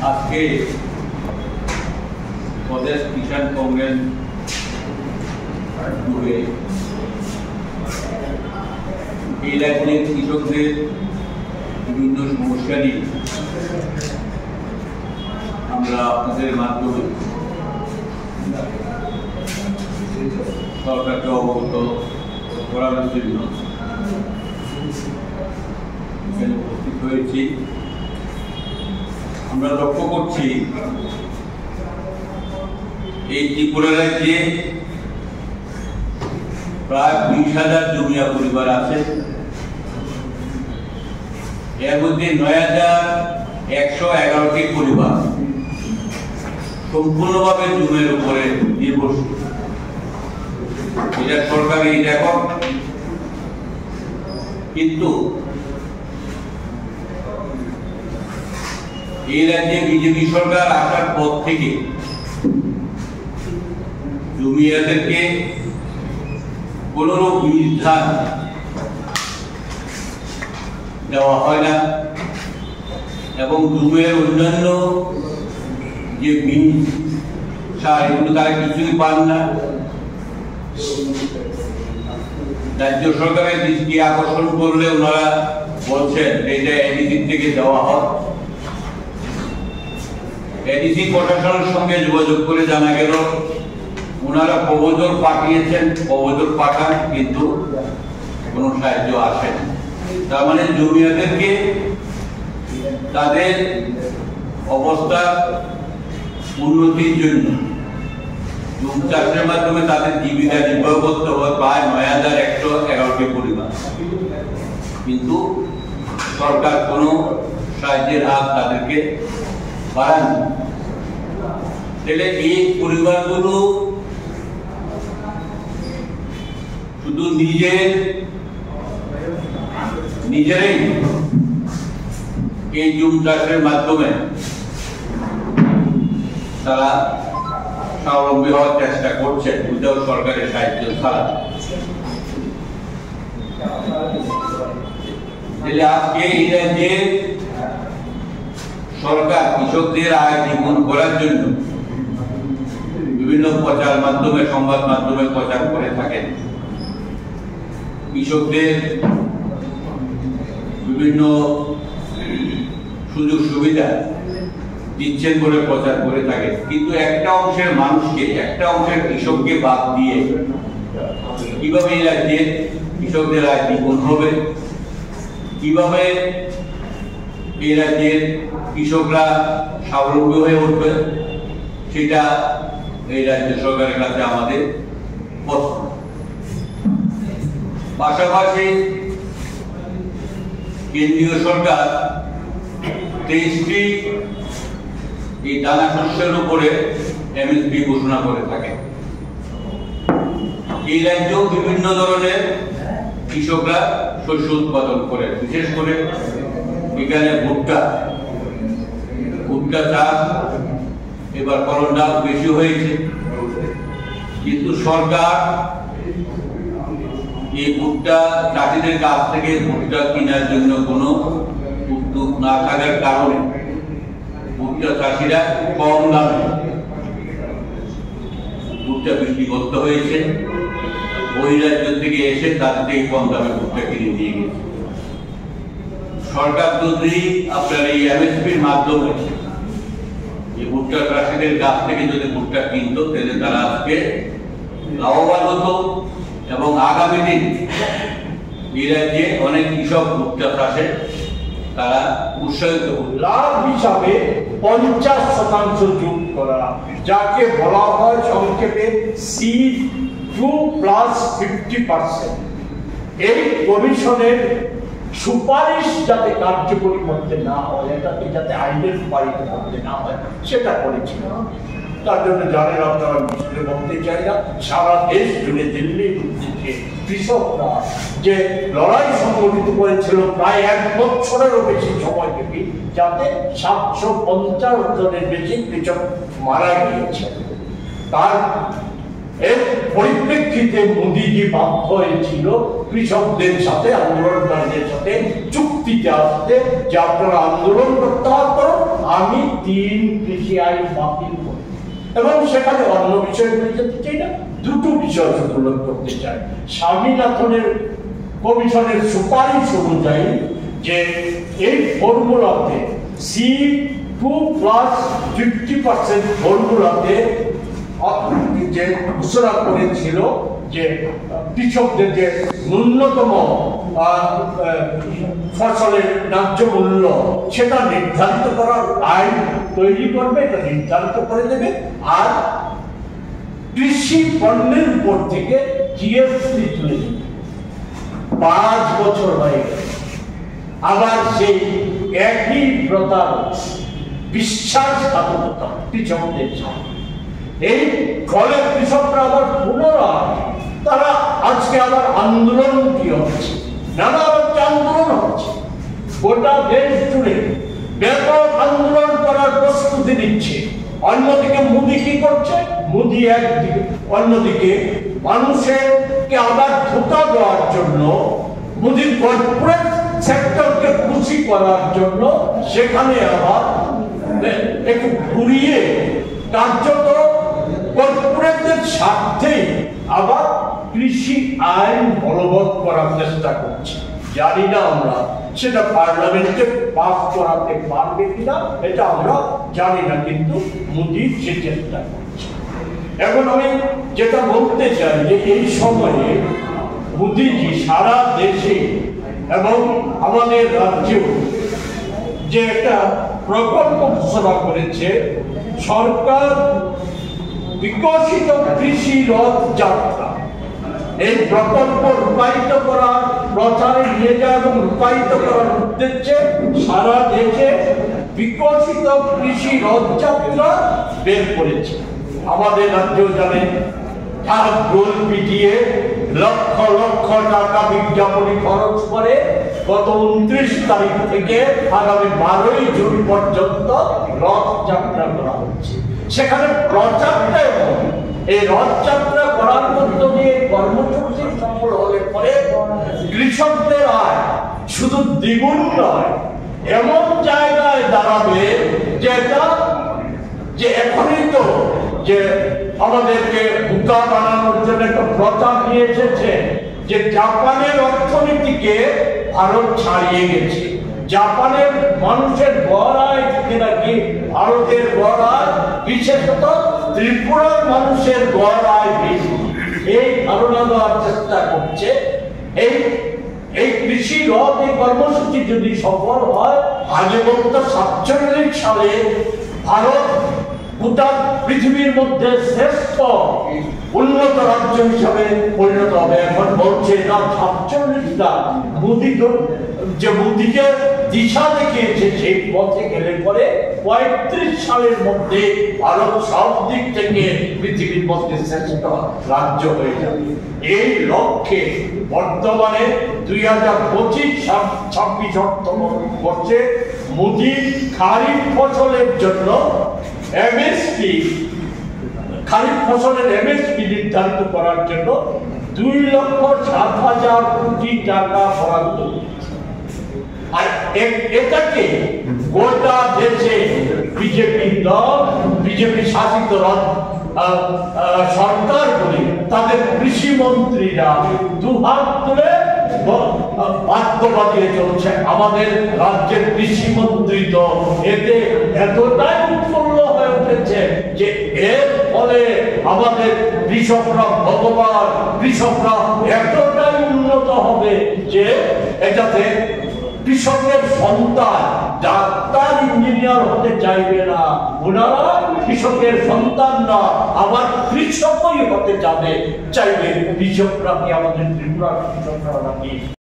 আজকে প্রদেশ কিষাণ কংগ্রেস গ্রুপে এই রাজ্যের কৃষকদের বিভিন্ন সমস্যা নিয়ে আমরা আপনাদের মাধ্যমে সরকারকে অবগত করানোর জন্য এখানে উপস্থিত হয়েছি। আমরা লক্ষ্য করছি এই ত্রিপুরা রাজ্যে প্রায় 20,000 জমিয়া পরিবার আছে। এর মধ্যে 9,111টি পরিবার সম্পূর্ণভাবে জমির উপরে নির্ভরশীল। এটা সরকারি রেকর্ড, কিন্তু এই রাজ্যে বিজেপি সরকার আসার পর থেকে জমিয়াদেরকে কোনরূপ নির্ধার দেওয়া হয় না এবং জমির অন্যান্য যে বীজ সার এগুলো তারা কিছুই পান না। রাজ্য সরকারের দৃষ্টি আকর্ষণ করলে ওনারা বলছেন এটা এডিসি থেকে দেওয়া হয়। এডিসি প্রশাসনের সঙ্গে যোগাযোগ করে জানা গেল ওনারা প্রবোধন পাঠিয়েছেন, প্রবোধন পাঠান, কিন্তু কোনো সাহায্য আসে না। তার মানে জমিয়াদেরকে তাদের অবস্থা উন্নতির জন্য জমি চাষের মাধ্যমে তাদের জীবিকা নির্বাহ করতে হয় প্রায় 9,111টি পরিবার, কিন্তু সরকার কোনো সাহায্যের হাত তাদেরকে বাড়ায়নি। তাহলে এই পরিবারগুলো শুধু নিজেরাই এই জমি চাষের মাধ্যমে তারা স্বাবলম্বী হওয়ার চেষ্টা করছে উইদাউট সরকারের সাহায্য ছাড়া। আজকে এই রাজ্যে সরকার কৃষকদের আয় দ্বিগুণ করার জন্য বিভিন্ন প্রচার মাধ্যমে, সংবাদ মাধ্যমে প্রচার করে থাকেন। কৃষকদের বিভিন্ন সুযোগ সুবিধা দিচ্ছেন বলে প্রচার করে থাকে, কিন্তু একটা অংশের মানুষকে, একটা অংশের কৃষককে বাদ দিয়ে কিভাবে এই রাজ্যে কৃষকদের আয় দ্বিগুণ হবে, কিভাবে এই রাজ্যের কৃষকরা স্বাবলম্বী হয়ে উঠবে, সেটা এই রাজ্য সরকারের কাছে আমাদের প্রশ্ন। পাশাপাশি কেন্দ্রীয় সরকার 23টি এই দানা শস্যের উপরে এমএসপি ঘোষণা করে থাকে। এই রাজ্যেও বিভিন্ন ধরনের কৃষকরা শস্য উৎপাদন করে, বিশেষ করে এখানে ভুট্টা চাষ এবার ফলনটা বেশি হয়েছে, কিন্তু সরকার এই ভুট্টা চাষিদের কাছ থেকে ভুট্টা কেনার জন্য কোনো উদ্যোগ না থাকার কারণে ভুট্টা চাষিরা কম দামে ভুট্টা বিক্রি করতে হয়েছে। বহিরাজ্য থেকে এসে তাদের থেকে কম দামে ভুট্টা কিনে দিয়ে গেছে। সরকার যদি আপনার এই এমএসপির মাধ্যমে এই ভুট্টা চাষিদের কাছ থেকে যদি ভুট্টা কিনতো, তাহলে তারা আজকে লাভবান হতো এবং আগামী দিন এই রাজ্যে অনেক কৃষক ভুট্টা চাষে তারা উৎসাহিত লাভ হিসাবে 50% যোগ করা, যাকে বলা হয় সংক্ষেপে C2+50%। এই কমিশনের সুপারিশ যাতে কার্যকরী করতে না হয়, এটাকে যাতে আইনের পালিত করতে না হয়, সেটা করেছিল। তার জন্য জানেন আপনারা, মিছিলে বলতে চাই না, সারা দেশ জুড়ে দিল্লির উদ্দেশ্যে কৃষকরা যে লড়াই সংগঠিত করেছিল প্রায় 1 বছরেরও বেশি সময় থেকে, যাতে 750 জনের বেশি কৃষক মারা গিয়েছে। তার এর পরিপ্রেক্ষিতে মোদীজি বাধ্য হয়েছিল কৃষকদের সাথে, আন্দোলনকারীদের সাথে চুক্তি চুক্তিতে আসতে যে আপনারা আন্দোলন প্রত্যাহার করুন, আমি 3 কৃষি আইন বাতিল করি। এবং সেখানে অন্য বিষয়গুলি যেতে চাই না, দুটো বিষয় উল্লেখ করতে চাই। স্বামীনাথনের কমিশনের সুপারিশ অনুযায়ী যে এই ফর্মুলাতে C2+50% ফর্মুলাতে যে ঘোষণা করেছিল যে কৃষকদের যে ন্যূনতম ফসলের ন্যায্য মূল্য সেটা নির্ধারিত করার আইন তৈরি করবে, এটা নির্ধারিত করে দেবে। আর কৃষি পণ্যের উপর থেকে জিএসটি তুলে দেবে। 5 বছর হয়ে গেল, আবার সেই একই প্রতার বিশ্বাসঘাতকতা কৃষকদের সাথে। এই ফলে কৃষকরা আবার পুনরায় তারা আজকে আবার আন্দোলনমুখী হচ্ছে, নানা আন্দোলন হচ্ছে, গোটা দেশ জুড়ে ব্যাপক আন্দোলন করার প্রস্তুতি নিচ্ছে। অন্যদিকে মোদি কি করছে? মোদি একদিকে, অন্যদিকে মানুষেরকে আবার ধোঁকা দেওয়ার জন্য, মোদির কর্পোরেট সেক্টরকে খুশি করার জন্য সেখানে আবার একটু ঘুরিয়ে কার্যত কর্পোরেটদের স্বার্থে আবার কৃষি আইন বলবৎ করার চেষ্টা করছে। জানি না আমরা সেটা পার্লামেন্টে পাস করাতে পারবে কিনা, এটা আমরা জানি না, কিন্তু মোদি সে চেষ্টা করছে। এখন আমি যেটা বলতে চাই যে এই সময়ে মোদিজি সারা দেশে এবং আমাদের রাজ্যেও যে একটা প্রকল্প ঘোষণা করেছে, সরকার বিকশিত কৃষি রথ যাত্রা, এই প্রকল্প রূপায়িত করার, প্রচারে নিয়ে যাওয়া এবং রূপায়িত করার উদ্দেশ্যে সারা দেশে বিকশিত কৃষি রথযাত্রা বের করেছে। আমাদের রাজ্য জানে, তার গোল পিটিয়ে লক্ষ লক্ষ টাকা বিজ্ঞাপনে খরচ করে গত 29 তারিখ থেকে আগামী 12ই জুন পর্যন্ত রথযাত্রা করা হচ্ছে। সেখানে প্রচারটাই হবে। এই রথযাত্রা করার মধ্য দিয়ে কর্মসূচি সফল হলে পরে কৃষকদের আয় শুধু দ্বিগুণ নয়, এমন জায়গায় দাঁড়াবে যেটা যে এখনই তো যে আমাদেরকে বোকা বানানোর জন্য একটা প্রচার নিয়ে এসেছে যে জাপানের অর্থনীতিকে ভারত ছাড়িয়ে গেছে। জাপানের মানুষের গড় আয় থেকে নাকি ভারতের গড় আয়, বিশেষত ত্রিপুরার মানুষের গড় আয় বেশি, এই ধারণা দেওয়ার চেষ্টা করছে। এই কৃষি রথ, এই কর্মসূচি যদি সফল হয়, আগে বলতো 47 সালে ভারত গোটা পৃথিবীর মধ্যে শ্রেষ্ঠ উন্নত রাজ্য হিসাবে পরিণত হবে। এখন বলছে না 47টা, মোদি যে মোদিকে দিশা দেখিয়েছে সেই পথে গেলে পরে 35 সালের মধ্যে ভারত সব দিক থেকে পৃথিবীর মধ্যে শ্রেষ্ঠ রাজ্য হয়ে যাবে। এই লক্ষ্যে বর্তমানে 2025-26 অর্থবর্ষে মোদি খারিফ ফসলের জন্য এমএসপি, খারিফ ফসলের এমএসপি নির্ধারিত করার জন্য 2,07,000 কোটি টাকা বরাদ্দ। আর এটাকে গোটা দেশে বিজেপি দল, বিজেপি শাসিত সরকার বলে তাদের কৃষি মন্ত্রীরা দুহাত তুলে বাধ্যবাদী চলছে। আমাদের রাজ্যের কৃষি মন্ত্রী তো এতে এতটাই উৎফুল্ল হয়ে উঠেছে যে এর ফলে আমাদের কৃষকরা ভগবান, কৃষকরা এতটাই উন্নত হবে যে এটাতে কৃষকের সন্তান ডাক্তার ইঞ্জিনিয়ার হতে চাইবে না, ওনারা কৃষকের সন্তান না, আবার কৃষকই হতে চাইবে। কৃষকরা কি আমাদের ত্রিপুরার কৃষকরা নাকি